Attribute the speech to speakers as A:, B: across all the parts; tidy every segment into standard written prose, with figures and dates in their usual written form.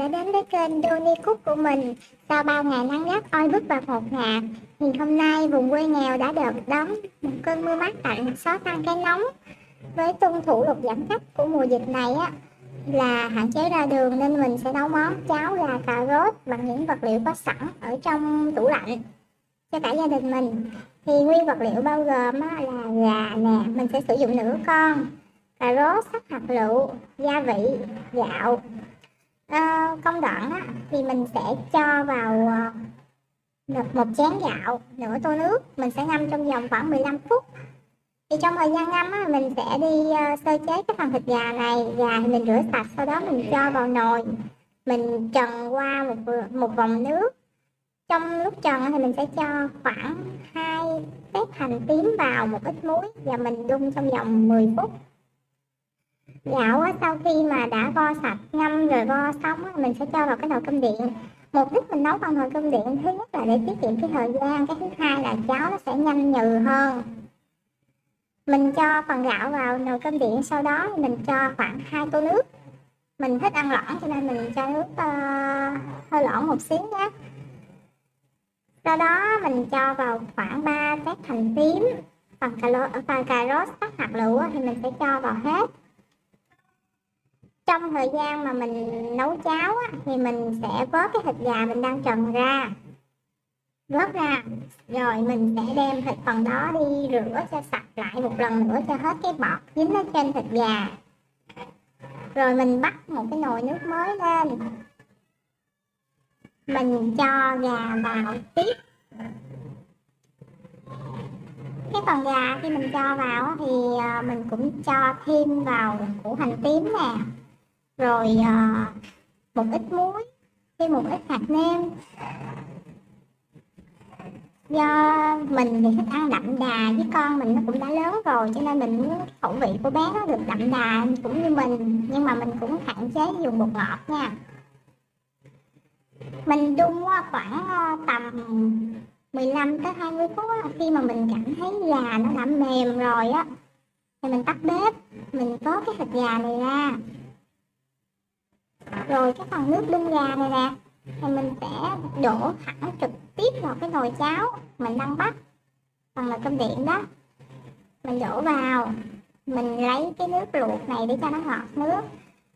A: đã đến với kênh Donny Cook của mình. Sau bao ngày nắng gắt oi bức và ngột ngạt, thì hôm nay vùng quê nghèo đã được đón một cơn mưa mát tạnh xóa tan cái nóng. Với tuân thủ luật giãn cách của mùa dịch này là hạn chế ra đường, nên mình sẽ nấu món cháo gà cà rốt bằng những vật liệu có sẵn ở trong tủ lạnh cho cả gia đình mình. Thì nguyên vật liệu bao gồm là gà nè, mình sẽ sử dụng nửa con, cà rốt sắc hạt lựu, gia vị, gạo. Công đoạn thì mình sẽ cho vào một chén gạo, nửa tô nước, mình sẽ ngâm trong vòng khoảng 15 phút. Thì trong thời gian ngâm mình sẽ đi sơ chế cái phần thịt gà này. Gà thì mình rửa sạch, sau đó mình cho vào nồi, mình trần qua một vòng nước. Trong lúc trần thì mình sẽ cho khoảng 2 tép hành tím vào, một ít muối và mình đun trong vòng 10 phút. Gạo sau khi mà đã vo sạch, ngâm rồi vo xong mình sẽ cho vào cái nồi cơm điện. Mục đích mình nấu bằng nồi cơm điện thứ nhất là để tiết kiệm cái thời gian, cái thứ hai là cháo nó sẽ nhanh nhừ hơn. Mình cho phần gạo vào nồi cơm điện, sau đó mình cho khoảng 2 tô nước. Mình thích ăn loãng cho nên mình cho nước hơi loãng một xíu nhé. Sau đó mình cho vào khoảng 3 tép hành tím, phần cà rốt sắc hạt lựu thì mình sẽ cho vào hết. Trong thời gian mà mình nấu cháo thì mình sẽ vớt cái thịt gà mình đang trần ra, vớt ra rồi mình sẽ đem thịt phần đó đi rửa cho sạch lại một lần nữa cho hết cái bọt dính ở trên thịt gà. Rồi mình bắt một cái nồi nước mới lên, mình cho gà vào tiếp. Cái phần gà khi mình cho vào thì mình cũng cho thêm vào củ hành tím nè, rồi một ít muối, thêm một ít hạt nêm. Do mình thì thích ăn đậm đà, với con mình nó cũng đã lớn rồi cho nên mình muốn khẩu vị của bé nó được đậm đà cũng như mình, nhưng mà mình cũng hạn chế dùng bột ngọt nha. Mình đun khoảng tầm 15 tới 20 phút khi mà mình cảm thấy gà nó đã mềm rồi thì mình tắt bếp, mình vớt cái thịt gà này ra. Rồi cái phần nước đun gà này nè thì mình sẽ đổ thẳng trực tiếp vào cái nồi cháo mình đang bắt, phần nồi cơm điện đó. Mình đổ vào, mình lấy cái nước luộc này để cho nó ngọt nước.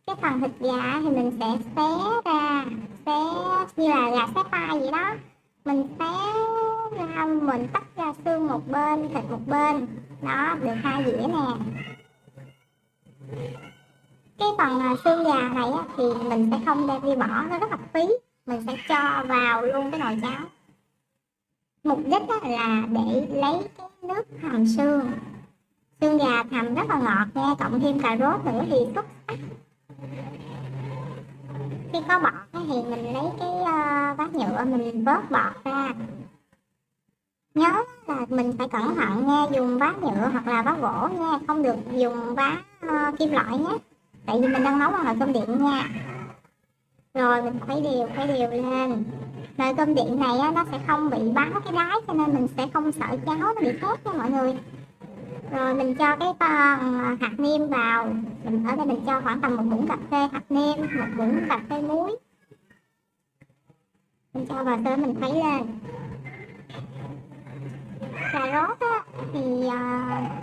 A: Cái phần thịt gà thì mình sẽ xé ra, xé như là gà xé tai vậy đó. Mình xé ra, mình tách ra xương một bên, thịt một bên. Đó, được 2 dĩa nè. Cái phần xương gà này thì mình sẽ không đem đi bỏ, nó rất là phí. Mình sẽ cho vào luôn cái nồi cháo. Mục đích là để lấy cái nước hầm xương. Xương gà hầm rất là ngọt nha, cộng thêm cà rốt nữa thì xuất sắc. Khi có bọt thì mình lấy cái bát nhựa mình vớt bọt ra. Nhớ là mình phải cẩn thận nha, dùng bát nhựa hoặc là bát gỗ nha, không được dùng bát kim loại nhé. Tại vì mình đang nấu bằng nồi cơm điện nha. Rồi mình khuấy đều lên. Nồi cơm điện này nó sẽ không bị bắn cái đáy, cho nên mình sẽ không sợ cháo nó bị khét nha mọi người. Rồi mình cho cái hạt nêm vào. Ở đây mình cho khoảng tầm 1 muỗng cà phê hạt nêm, 1 muỗng cà phê muối. Mình cho vào tới mình khuấy lên. Cà rốt thì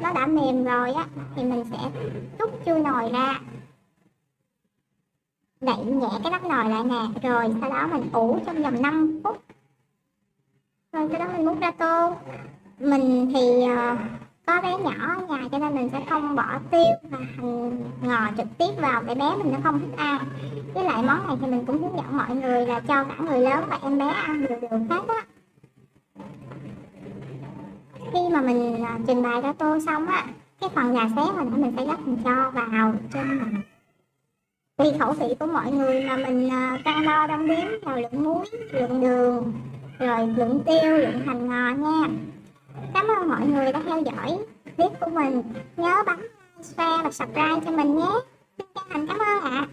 A: nó đã mềm rồi thì mình sẽ trút chui nồi ra, đậy nhẹ cái nắp nồi lại nè, rồi sau đó mình ủ trong vòng 5 phút. Rồi sau đó mình múc ra tô. Mình thì có bé nhỏ ở nhà cho nên mình sẽ không bỏ tiêu và hành ngò trực tiếp vào để bé mình nó không thích ăn. Với lại món này thì mình cũng hướng dẫn mọi người là cho cả người lớn và em bé ăn đều hết Khi mà mình trình bày ra tô xong cái phần gà xé mình sẽ gấp mình cho vào trên này. Tùy khẩu vị của mọi người mà mình cân đo đong đếm vào lượng muối, lượng đường, rồi lượng tiêu, lượng hành ngò nha. Cảm ơn mọi người đã theo dõi clip của mình. Nhớ bấm share và subscribe cho mình nhé. Xin chân thành cảm ơn ạ.